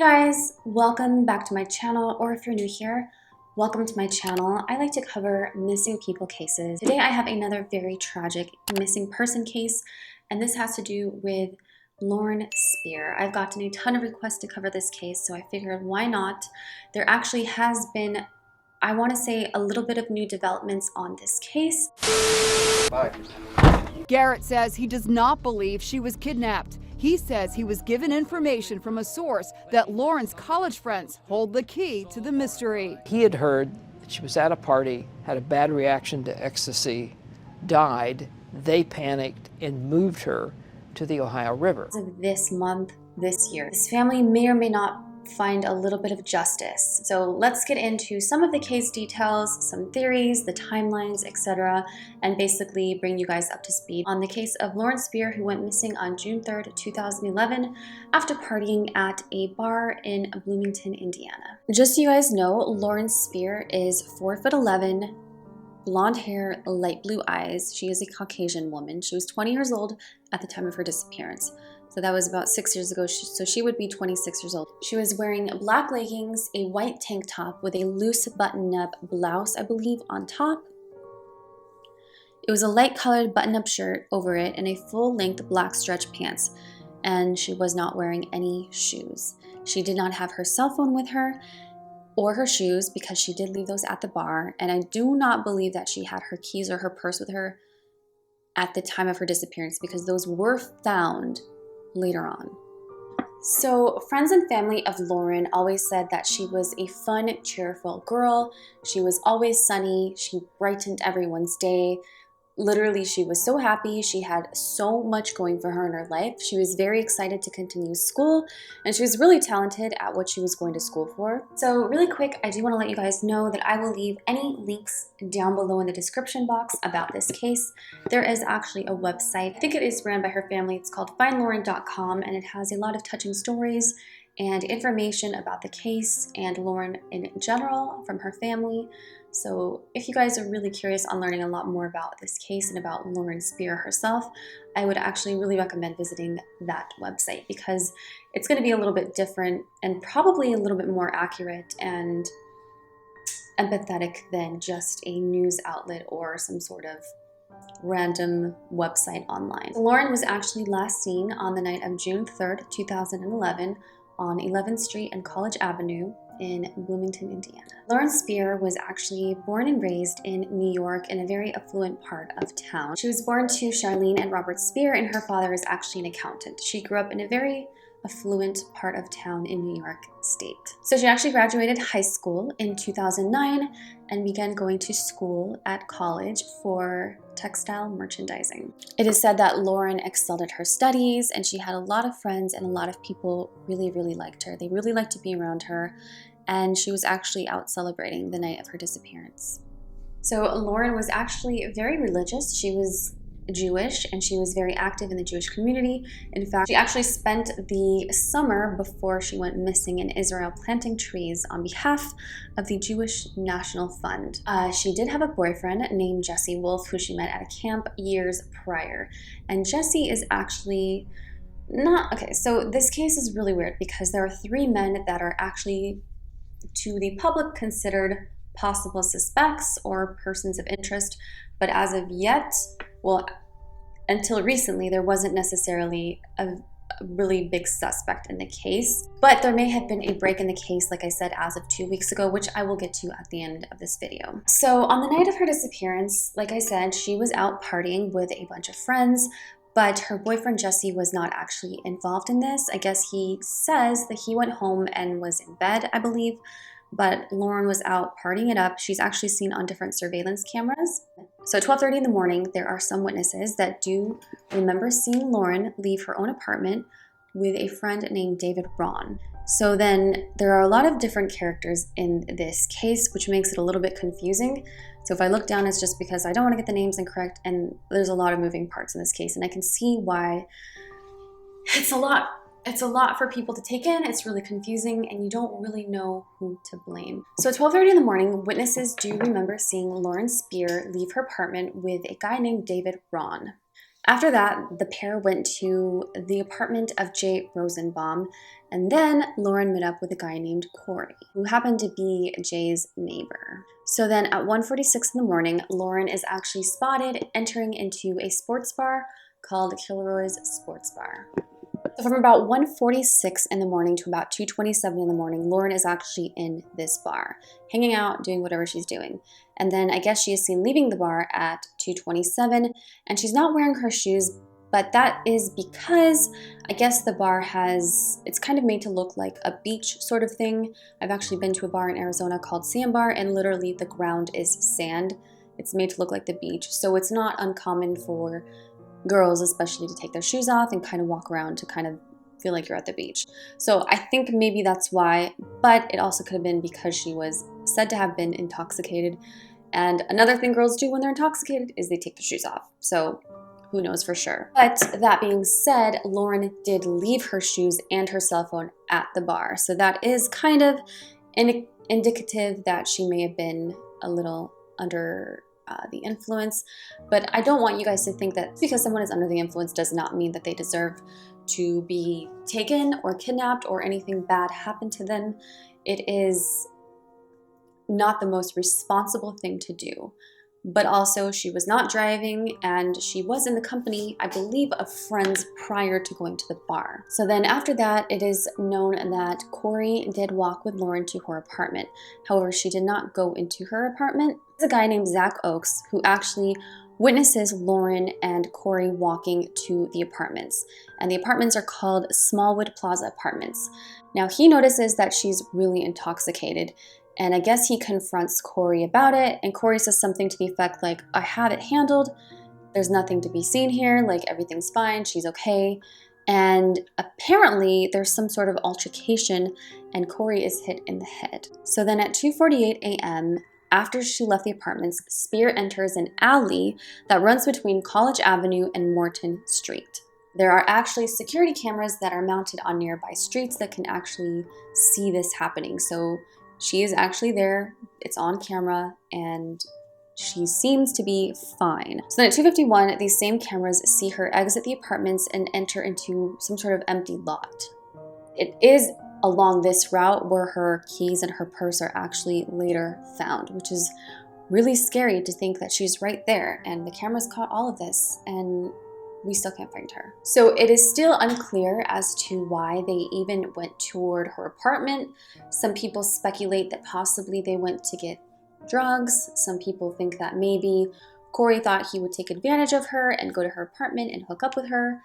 Hey guys, welcome back to my channel, or if you're new here, welcome to my channel. I like to cover missing people cases. Today I have another very tragic missing person case, and this has to do with Lauren Spierer. I've gotten a ton of requests to cover this case, so I figured why not? There actually has been, I want to say, a little bit of new developments on this case. Bye. Garrett says he does not believe she was kidnapped. He says he was given information from a source that Lauren's college friends hold the key to the mystery. He had heard that she was at a party, had a bad reaction to ecstasy, died. They panicked and moved her to the Ohio River. This month, this year, this family may or may not find a little bit of justice. So let's get into some of the case details, some theories, the timelines, etc., and basically bring you guys up to speed on the case of Lauren Spierer, who went missing on June 3rd, 2011 after partying at a bar in Bloomington, Indiana. Just so you guys know, Lauren Spierer is 4'11", blonde hair, light blue eyes. She is a Caucasian woman. She was 20 years old at the time of her disappearance. So that was about 6 years ago, so she would be 26 years old. She was wearing black leggings, a white tank top with a loose button-up blouse, I believe, on top. It was a light-colored button-up shirt over it and a full-length black stretch pants, and she was not wearing any shoes. She did not have her cell phone with her or her shoes because she did leave those at the bar, and I do not believe that she had her keys or her purse with her at the time of her disappearance because those were found later on. So friends and family of Lauren always said that she was a fun, cheerful girl. She was always sunny. She brightened everyone's day. Literally, she was so happy. She had so much going for her in her life. She was very excited to continue school, and she was really talented at what she was going to school for. So really quick, I do want to let you guys know that I will leave any links down below in the description box about this case. There is actually a website. I think it is ran by her family. It's called findlauren.com, and it has a lot of touching stories and information about the case and Lauren in general from her family. So if you guys are really curious on learning a lot more about this case and about Lauren Spierer herself, I would actually really recommend visiting that website because it's going to be a little bit different and probably a little bit more accurate and empathetic than just a news outlet or some sort of random website online. Lauren was actually last seen on the night of June 3rd, 2011 on 11th Street and College Avenue in Bloomington, Indiana. Lauren Spierer was actually born and raised in New York in a very affluent part of town. She was born to Charlene and Robert Spierer, and her father is actually an accountant. She grew up in a very affluent part of town in New York State. So she actually graduated high school in 2009 and began going to school at college for textile merchandising. It is said that Lauren excelled at her studies, and she had a lot of friends, and a lot of people really liked her. They really liked to be around her, and she was actually out celebrating the night of her disappearance. So Lauren was actually very religious. She was Jewish, and she was very active in the Jewish community. In fact, she actually spent the summer before she went missing in Israel planting trees on behalf of the Jewish National Fund. She did have a boyfriend named Jesse Wolf, who she met at a camp years prior. And Jesse is actually not, okay, so this case is really weird because there are 3 men that are actually, to the public, considered possible suspects or persons of interest, but as of yet, well, until recently, there wasn't necessarily a really big suspect in the case, but there may have been a break in the case, like I said, as of 2 weeks ago, which I will get to at the end of this video. So on the night of her disappearance, like I said, she was out partying with a bunch of friends, but her boyfriend Jesse was not actually involved in this. I guess he says that he went home and was in bed, I believe, but Lauren was out partying it up. She's actually seen on different surveillance cameras. So at 12:30 in the morning, there are some witnesses that do remember seeing Lauren leave her own apartment with a friend named David Ron. So then there are a lot of different characters in this case, which makes it a little bit confusing. So if I look down, it's just because I don't want to get the names incorrect, and there's a lot of moving parts in this case, and I can see why it's a lot. It's a lot for people to take in. It's really confusing, and you don't really know who to blame. So at 12:30 in the morning, witnesses do remember seeing Lauren Spierer leave her apartment with a guy named David Ron. After that, the pair went to the apartment of Jay Rosenbaum, and then Lauren met up with a guy named Corey, who happened to be Jay's neighbor. So then at 1:46 in the morning, Lauren is actually spotted entering into a sports bar called Kilroy's Sports Bar. So from about 1:46 in the morning to about 2:27 in the morning, Lauren is actually in this bar, hanging out, doing whatever she's doing. And then I guess she is seen leaving the bar at 2:27, and she's not wearing her shoes, but that is because I guess the bar it's kind of made to look like a beach sort of thing. I've actually been to a bar in Arizona called Sandbar, and literally the ground is sand. It's made to look like the beach, so it's not uncommon for girls especially to take their shoes off and kind of walk around to kind of feel like you're at the beach. So I think maybe that's why, but it also could have been because she was said to have been intoxicated. And another thing girls do when they're intoxicated is they take their shoes off. So who knows for sure. But that being said, Lauren did leave her shoes and her cell phone at the bar. So that is kind of indicative that she may have been a little under the influence. But I don't want you guys to think that because someone is under the influence does not mean that they deserve to be taken or kidnapped or anything bad happen to them. It is not the most responsible thing to do. But also she was not driving and she was in the company, I believe, of friends prior to going to the bar. So then after that, it is known that Corey did walk with Lauren to her apartment. However, she did not go into her apartment. There's a guy named Zach Oakes who actually witnesses Lauren and Corey walking to the apartments. And the apartments are called Smallwood Plaza Apartments. Now he notices that she's really intoxicated, and I guess he confronts Corey about it, and Corey says something to the effect like, I have it handled, there's nothing to be seen here, like everything's fine, she's okay. And apparently there's some sort of altercation and Corey is hit in the head. So then at 2:48 a.m., after she left the apartments, Spierer enters an alley that runs between College Avenue and Morton Street. There are actually security cameras that are mounted on nearby streets that can actually see this happening. So she is actually there, it's on camera, and she seems to be fine. So then at 2:51, these same cameras see her exit the apartments and enter into some sort of empty lot. It is along this route where her keys and her purse are actually later found, which is really scary to think that she's right there and the cameras caught all of this and we still can't find her. So it is still unclear as to why they even went toward her apartment. Some people speculate that possibly they went to get drugs. Some people think that maybe Corey thought he would take advantage of her and go to her apartment and hook up with her.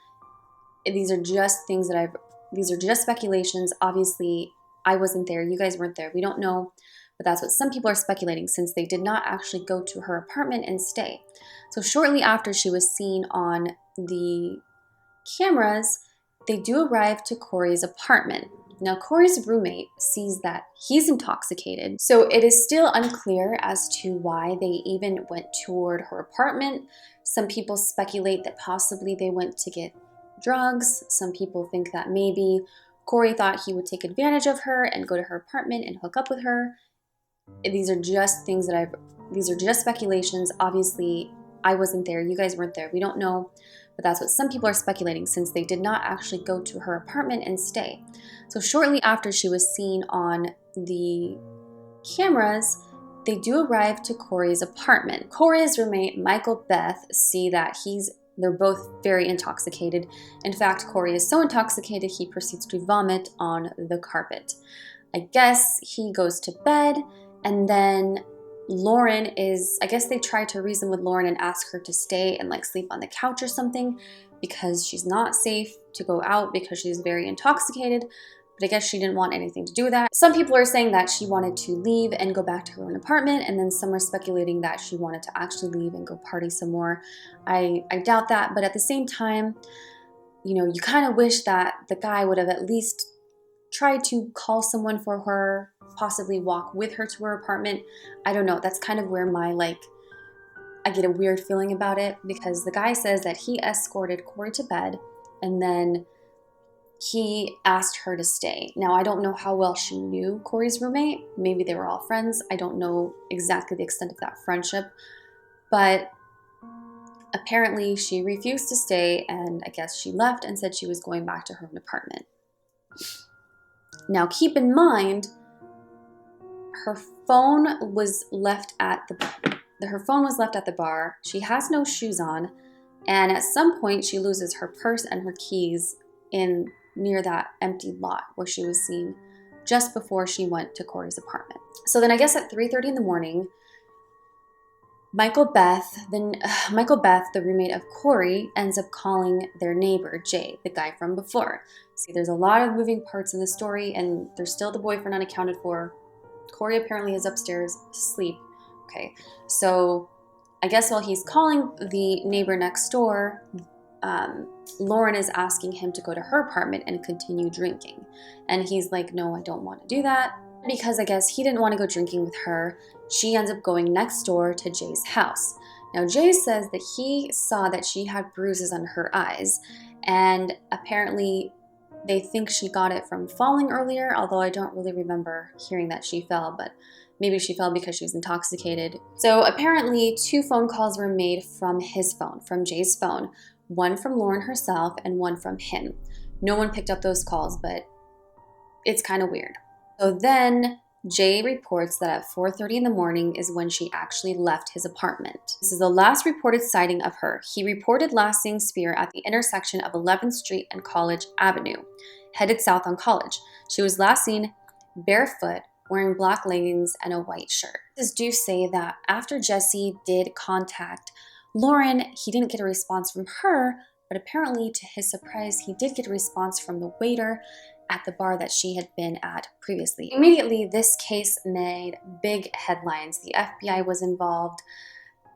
These are just things that these are just speculations. Obviously, I wasn't there. You guys weren't there. We don't know. But that's what some people are speculating since they did not actually go to her apartment and stay. So shortly after she was seen on the cameras, they do arrive to Corey's apartment. Now, Corey's roommate sees that he's intoxicated. So it is still unclear as to why they even went toward her apartment. Some people speculate that possibly they went to get drugs. Some people think that maybe Corey thought he would take advantage of her and go to her apartment and hook up with her. These are just things that these are just speculations. Obviously, I wasn't there. You guys weren't there. We don't know. But that's what some people are speculating since they did not actually go to her apartment and stay. So shortly after she was seen on the cameras, they do arrive to Corey's apartment. Corey's roommate, Michael Beth, see that they're both very intoxicated. In fact, Corey is so intoxicated he proceeds to vomit on the carpet. I guess he goes to bed, and then Lauren I guess they try to reason with Lauren and ask her to stay and like sleep on the couch or something because she's not safe to go out because she's very intoxicated. But I guess she didn't want anything to do with that. Some people are saying that she wanted to leave and go back to her own apartment, and then some are speculating that she wanted to actually leave and go party some more. I doubt that, but at the same time, you know, you kind of wish that the guy would have at least tried to call someone for her, possibly walk with her to her apartment. I don't know. That's kind of where I get a weird feeling about it because the guy says that he escorted Corey to bed and then he asked her to stay. Now, I don't know how well she knew Corey's roommate. Maybe they were all friends. I don't know exactly the extent of that friendship. But Apparently, she refused to stay, and I guess she left and said she was going back to her own apartment. Now, keep in mind, her phone was left at the bar. She has no shoes on, and at some point, she loses her purse and her keys near that empty lot where she was seen just before she went to Corey's apartment. So then, I guess at 3:30 in the morning, Michael Beth, the roommate of Corey, ends up calling their neighbor, Jay, the guy from before. See, there's a lot of moving parts in the story, and there's still the boyfriend unaccounted for. Corey apparently is upstairs asleep. Okay, so I guess while he's calling the neighbor next door, Lauren is asking him to go to her apartment and continue drinking. And he's like, no, I don't want to do that. Because I guess he didn't want to go drinking with her, she ends up going next door to Jay's house. Now, Jay says that he saw that she had bruises on her eyes, and apparently they think she got it from falling earlier, although I don't really remember hearing that she fell, but maybe she fell because she was intoxicated. So apparently 2 phone calls were made from his phone, from Jay's phone, one from Lauren herself and one from him. No one picked up those calls, but it's kind of weird. So then Jay reports that at 4:30 in the morning is when she actually left his apartment. This is the last reported sighting of her. He reported last seeing Spierer at the intersection of 11th Street and College Avenue, headed south on College. She was last seen barefoot, wearing black leggings and a white shirt. This do say that after Jesse did contact Lauren, he didn't get a response from her, but apparently to his surprise, he did get a response from the waiter at the bar that she had been at previously. Immediately, this case made big headlines. The FBI was involved,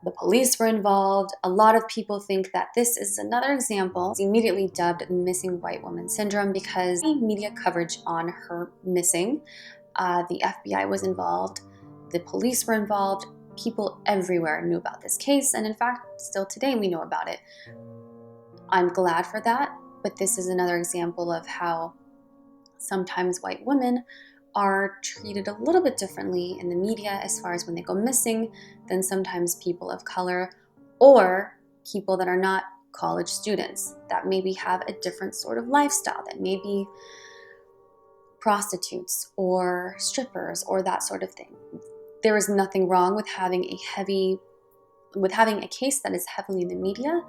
the police were involved. A lot of people think that this is another example. It's immediately dubbed missing white woman syndrome because the media coverage on her missing, the FBI was involved, the police were involved, people everywhere knew about this case, and in fact, still today we know about it. I'm glad for that, but this is another example of how sometimes white women are treated a little bit differently in the media as far as when they go missing than sometimes people of color or people that are not college students, that maybe have a different sort of lifestyle, that may be prostitutes or strippers or that sort of thing. There is nothing wrong with having a case that is heavily in the media,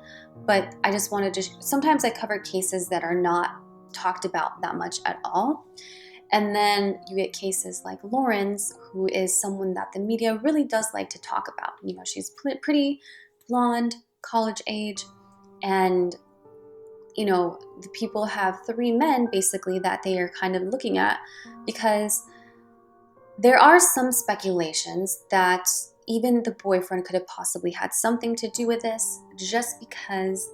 but I just wanted to, sometimes I cover cases that are not talked about that much at all. And then you get cases like Lauren's, who is someone that the media really does like to talk about. You know, she's pretty, blonde, college age, and, you know, the people have 3 men basically that they are kind of looking at, because there are some speculations that even the boyfriend could have possibly had something to do with this, just because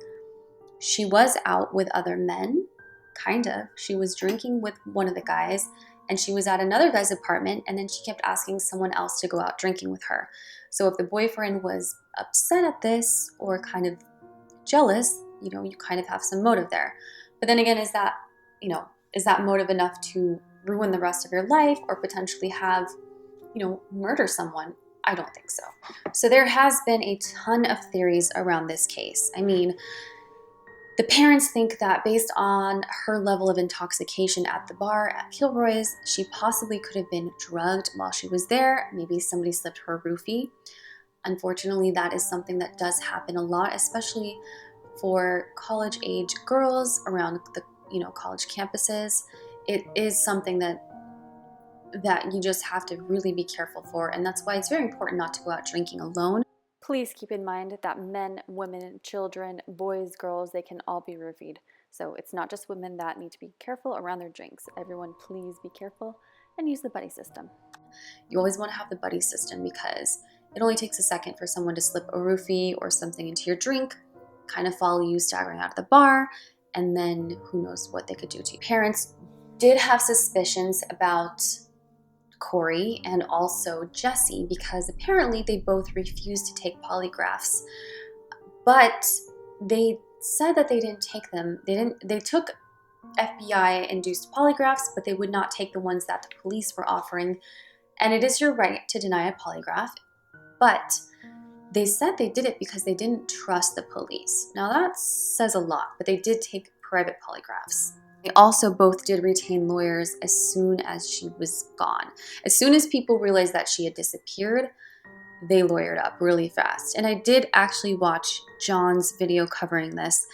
she was out with other men. Kind of. She was drinking with one of the guys, and she was at another guy's apartment, and then she kept asking someone else to go out drinking with her. So if the boyfriend was upset at this or kind of jealous, you know, you kind of have some motive there. But then again, is that motive enough to ruin the rest of your life or potentially have, murder someone? I don't think so. So there has been a ton of theories around this case. I mean, the parents think that based on her level of intoxication at the bar at Kilroy's, she possibly could have been drugged while she was there. Maybe somebody slipped her a roofie. Unfortunately, that is something that does happen a lot, especially for college-age girls around the college campuses. It is something that you just have to really be careful for, and that's why it's very important not to go out drinking alone. Please keep in mind that men, women, children, boys, girls, they can all be roofied. So it's not just women that need to be careful around their drinks. Everyone, please be careful and use the buddy system. You always want to have the buddy system because it only takes a second for someone to slip a roofie or something into your drink, kind of follow you staggering out of the bar, and then who knows what they could do to you. Parents did have suspicions about Corey and also Jesse because apparently they both refused to take polygraphs, but they said that they didn't take them. They took FBI induced polygraphs, but they would not take the ones that the police were offering. And it is your right to deny a polygraph, but They said they did it because they didn't trust the police. Now that says a lot, but they did take private polygraphs. They also both did retain lawyers as soon as she was gone. As soon as people realized that she had disappeared, they lawyered up really fast. And I did actually watch John's video covering this,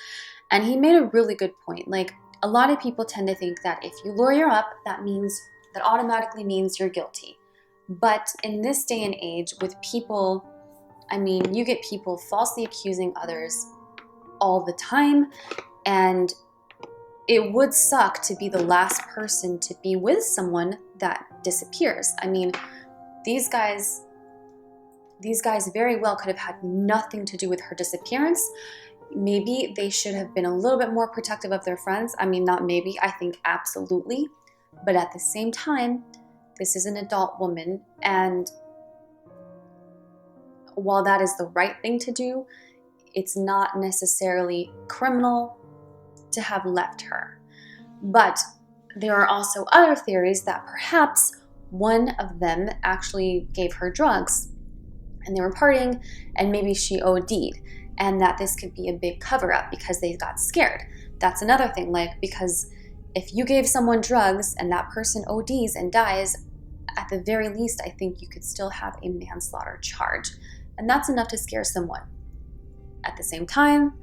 and he made a really good point. Like, a lot of people tend to think that if you lawyer up, that automatically means you're guilty. But in this day and age, with people, I mean, you get people falsely accusing others all the time, and it would suck to be the last person to be with someone that disappears. I mean, these guys very well could have had nothing to do with her disappearance. Maybe they should have been a little bit more protective of their friends. I mean, not maybe, I think absolutely. But at the same time, this is an adult woman, and while that is the right thing to do, it's not necessarily criminal to have left her. But there are also other theories that perhaps one of them actually gave her drugs and they were partying, and maybe she OD'd, and that this could be a big cover-up because they got scared. That's another thing, like, because if you gave someone drugs and that person ODs and dies, at the very least, I think you could still have a manslaughter charge, and that's enough to scare someone. At the same time,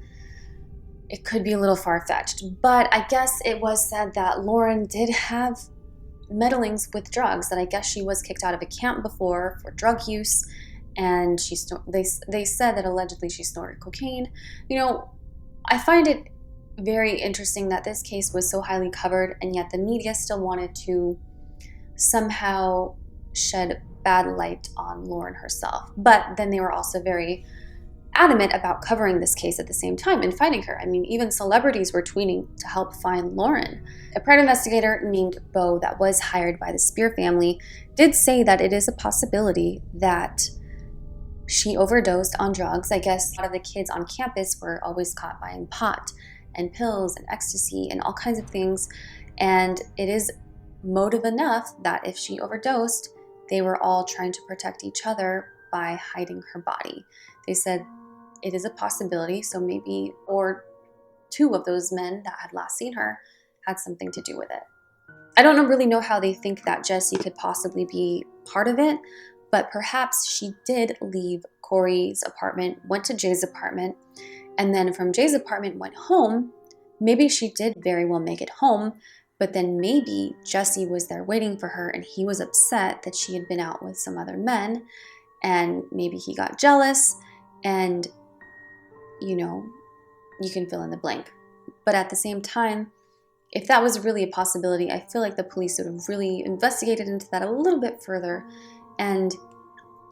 it could be a little far-fetched, but I guess it was said that Lauren did have meddlings with drugs, that I guess she was kicked out of a camp before for drug use, and they said that allegedly she snorted cocaine. You know, I find it very interesting that this case was so highly covered, and yet the media still wanted to somehow shed bad light on Lauren herself. But then they were also very adamant about covering this case at the same time and finding her. I mean, even celebrities were tweeting to help find Lauren. A private investigator named Bo that was hired by the Spierer family did say that it is a possibility that she overdosed on drugs. I guess a lot of the kids on campus were always caught buying pot and pills and ecstasy and all kinds of things, and it is motive enough that if she overdosed, they were all trying to protect each other by hiding her body. They said it is a possibility, so maybe, or two of those men that had last seen her had something to do with it. I don't really know how they think that Jesse could possibly be part of it, but perhaps she did leave Corey's apartment, went to Jay's apartment, and then from Jay's apartment went home. Maybe she did very well make it home, but then maybe Jesse was there waiting for her, and he was upset that she had been out with some other men, and maybe he got jealous, and, you know, you can fill in the blank. But at the same time, if that was really a possibility, I feel like the police would have really investigated into that a little bit further. And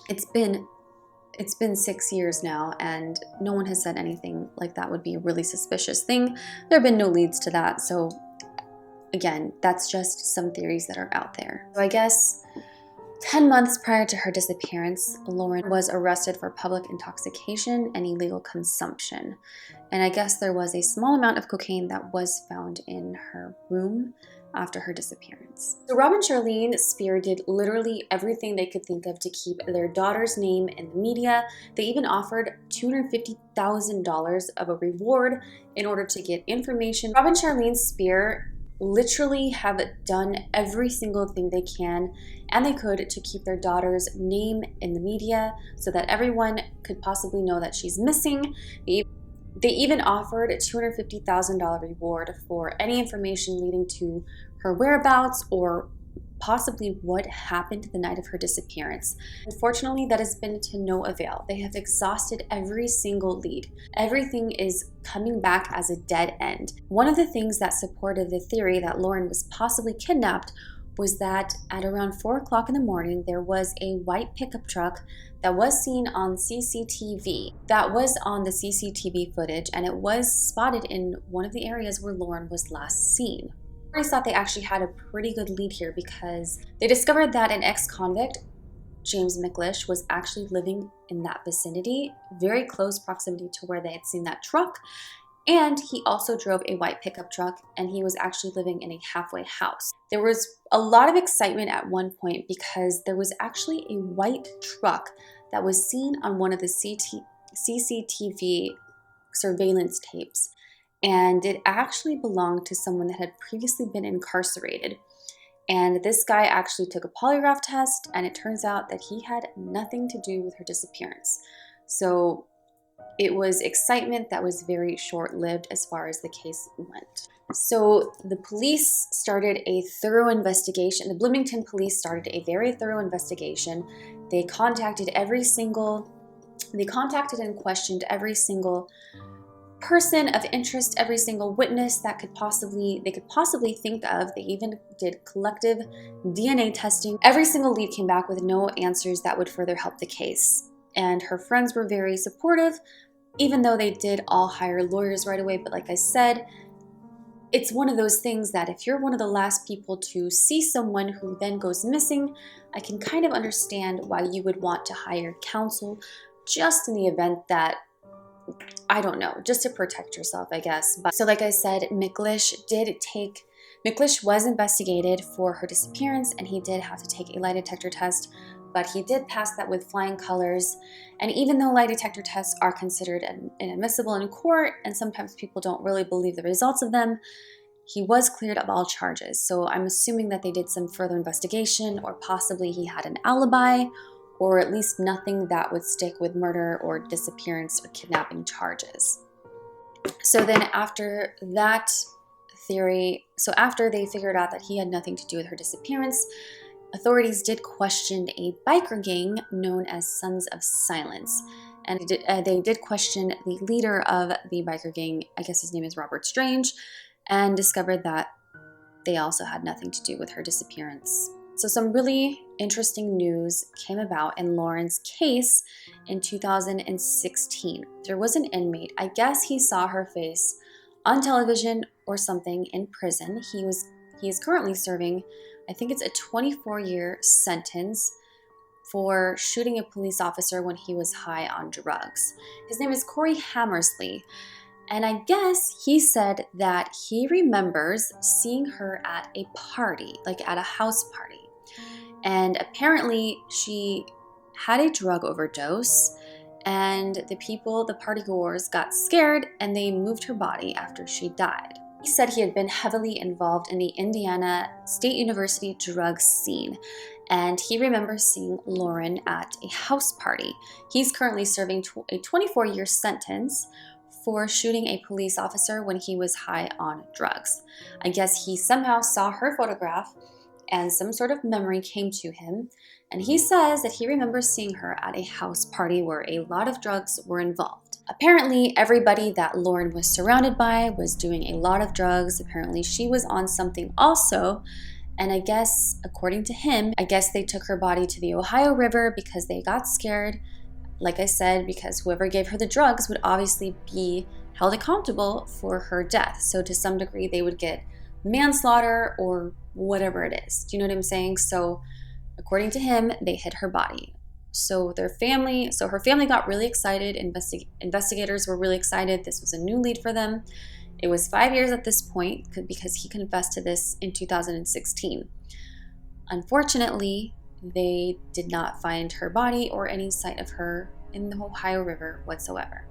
it's been 6 years now, and no one has said anything like that would be a really suspicious thing. There have been no leads to that, so again, that's just some theories that are out there. So I guess 10 months prior to her disappearance, Lauren was arrested for public intoxication and illegal consumption. And I guess there was a small amount of cocaine that was found in her room after her disappearance. So Rob and Charlene Spierer did literally everything they could think of to keep their daughter's name in the media. They even offered $250,000 of a reward in order to get information. Rob and Charlene Spierer literally have done every single thing they can and they could to keep their daughter's name in the media so that everyone could possibly know that she's missing. They even offered a $250,000 reward for any information leading to her whereabouts or possibly what happened the night of her disappearance. Unfortunately, that has been to no avail. They have exhausted every single lead. Everything is coming back as a dead end. One of the things that supported the theory that Lauren was possibly kidnapped was that at around 4 o'clock in the morning, there was a white pickup truck that was seen on CCTV. That was on the CCTV footage, and it was spotted in one of the areas where Lauren was last seen. I thought they actually had a pretty good lead here because they discovered that an ex-convict, James McLish, was actually living in that vicinity, very close proximity to where they had seen that truck. And he also drove a white pickup truck, and he was actually living in a halfway house. There was a lot of excitement at one point because there was actually a white truck that was seen on one of the CCTV surveillance tapes, and it actually belonged to someone that had previously been incarcerated. And this guy actually took a polygraph test, and it turns out that he had nothing to do with her disappearance. So it was excitement that was very short-lived as far as the case went. So the police started a thorough investigation. The Bloomington police started a very thorough investigation. They contacted and questioned every single person of interest, every single witness that they could possibly think of. They even did collective DNA testing. Every single lead came back with no answers that would further help the case. And her friends were very supportive, even though they did all hire lawyers right away. But like I said, it's one of those things that if you're one of the last people to see someone who then goes missing, I can kind of understand why you would want to hire counsel, just in the event that, I don't know, just to protect yourself, I guess. But so like I said, Miklish was investigated for her disappearance, and he did have to take a lie detector test, but he did pass that with flying colors. And even though lie detector tests are considered inadmissible in court, and sometimes people don't really believe the results of them, he was cleared of all charges. So I'm assuming that they did some further investigation, or possibly he had an alibi, or at least nothing that would stick with murder or disappearance or kidnapping charges. So then after that theory, after they figured out that he had nothing to do with her disappearance, authorities did question a biker gang known as Sons of Silence. And they did question the leader of the biker gang, I guess his name is Robert Strange, and discovered that they also had nothing to do with her disappearance. So some really interesting news came about in Lauren's case in 2016. There was an inmate, I guess he saw her face on television or something in prison. He is currently serving, I think it's a 24-year sentence for shooting a police officer when he was high on drugs. His name is Corey Hammersley. And I guess he said that he remembers seeing her at a party, like at a house party. And apparently she had a drug overdose, and the partygoers got scared, and they moved her body after she died. He said he had been heavily involved in the Indiana State University drug scene, and he remembers seeing Lauren at a house party. He's currently serving a 24-year sentence for shooting a police officer when he was high on drugs. I guess he somehow saw her photograph, and some sort of memory came to him, and he says that he remembers seeing her at a house party where a lot of drugs were involved. Apparently, everybody that Lauren was surrounded by was doing a lot of drugs. Apparently, she was on something also, and I guess, according to him, I guess they took her body to the Ohio River because they got scared, like I said, because whoever gave her the drugs would obviously be held accountable for her death. So to some degree, they would get manslaughter or whatever it is. Do you know what I'm saying? So according to him, they hid her body. So her family got really excited. Investigators were really excited. This was a new lead for them. It was 5 years at this point because he confessed to this in 2016. Unfortunately, they did not find her body or any sight of her in the Ohio River whatsoever.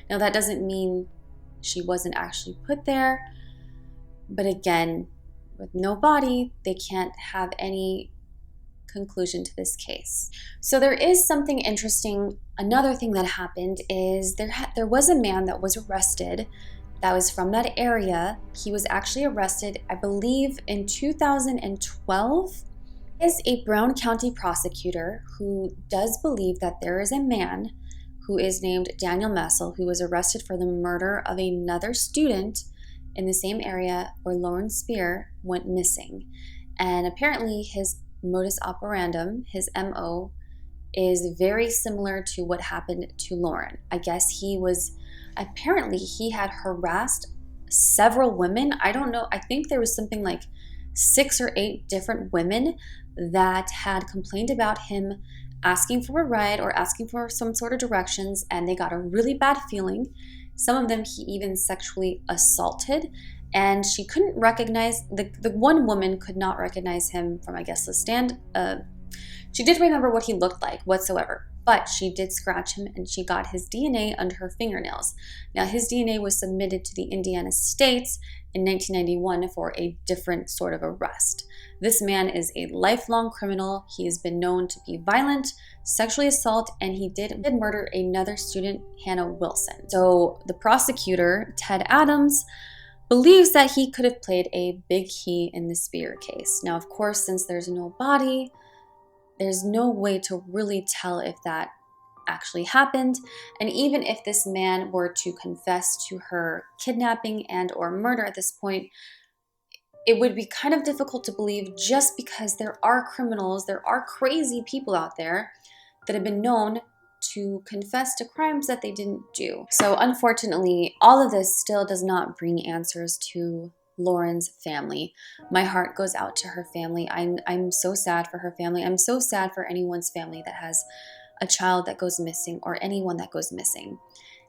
Now, that doesn't mean she wasn't actually put there, but again, with no body, they can't have any conclusion to this case. So there is something interesting. Another thing that happened is there was a man that was arrested that was from that area. He was actually arrested, I believe, in 2012. He is a Brown County prosecutor who does believe that there is a man who is named Daniel Messel who was arrested for the murder of another student in the same area where Lauren Spierer went missing. And apparently his modus operandum, his MO, is very similar to what happened to Lauren. I guess he had harassed several women. I don't know, I think there was something like 6 or 8 different women that had complained about him asking for a ride or asking for some sort of directions, and they got a really bad feeling. Some of them he even sexually assaulted, and she couldn't recognize, the one woman could not recognize him from, I guess, the stand. She did remember what he looked like whatsoever. but she did scratch him and she got his DNA under her fingernails. Now, his DNA was submitted to the Indiana states in 1991 for a different sort of arrest. This man is a lifelong criminal. He has been known to be violent, sexually assault, and he did murder another student, Hannah Wilson. So the prosecutor, Ted Adams, believes that he could have played a big key in the Spierer case. Now, of course, since there's no body, there's no way to really tell if that actually happened. And even if this man were to confess to her kidnapping and or murder at this point, it would be kind of difficult to believe, just because there are criminals, there are crazy people out there that have been known to confess to crimes that they didn't do. So unfortunately, all of this still does not bring answers to Lauren's family. My heart goes out to her family. I'm so sad for her family. I'm so sad for anyone's family that has a child that goes missing, or anyone that goes missing.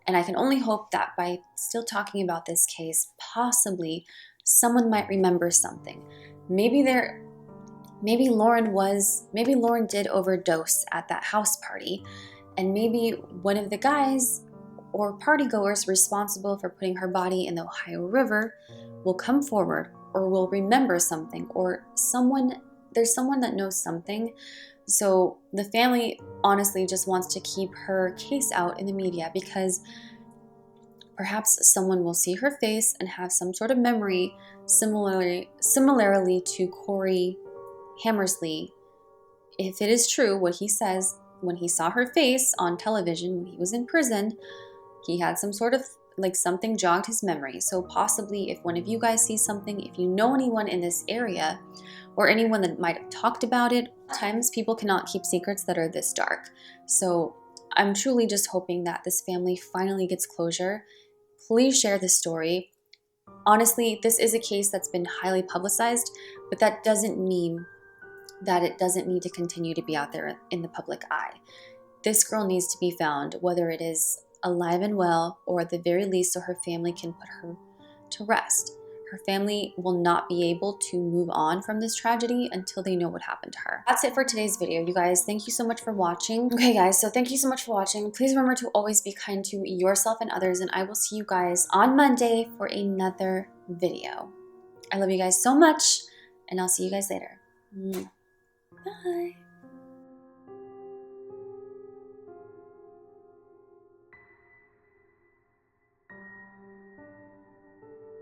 And I can only hope that by still talking about this case, possibly someone might remember something. Maybe Lauren did overdose at that house party, and maybe one of the guys or partygoers responsible for putting her body in the Ohio River will come forward, or will remember something, or there's someone that knows something. So the family honestly just wants to keep her case out in the media, because perhaps someone will see her face and have some sort of memory similarly to Corey Hammersley. If it is true what he says, when he saw her face on television when he was in prison, he had some sort of, like, something jogged his memory. So possibly if one of you guys sees something, if you know anyone in this area, or anyone that might have talked about it, sometimes people cannot keep secrets that are this dark. So I'm truly just hoping that this family finally gets closure. Please share this story. Honestly, this is a case that's been highly publicized, but that doesn't mean that it doesn't need to continue to be out there in the public eye. This girl needs to be found, whether it is alive and well, or at the very least so her family can put her to rest. Her family will not be able to move on from this tragedy until they know what happened to her. That's it for today's video, you guys. Thank you so much for watching. Okay, guys, so thank you so much for watching. Please remember to always be kind to yourself and others, and I will see you guys on Monday for another video. I love you guys so much, and I'll see you guys later. Bye.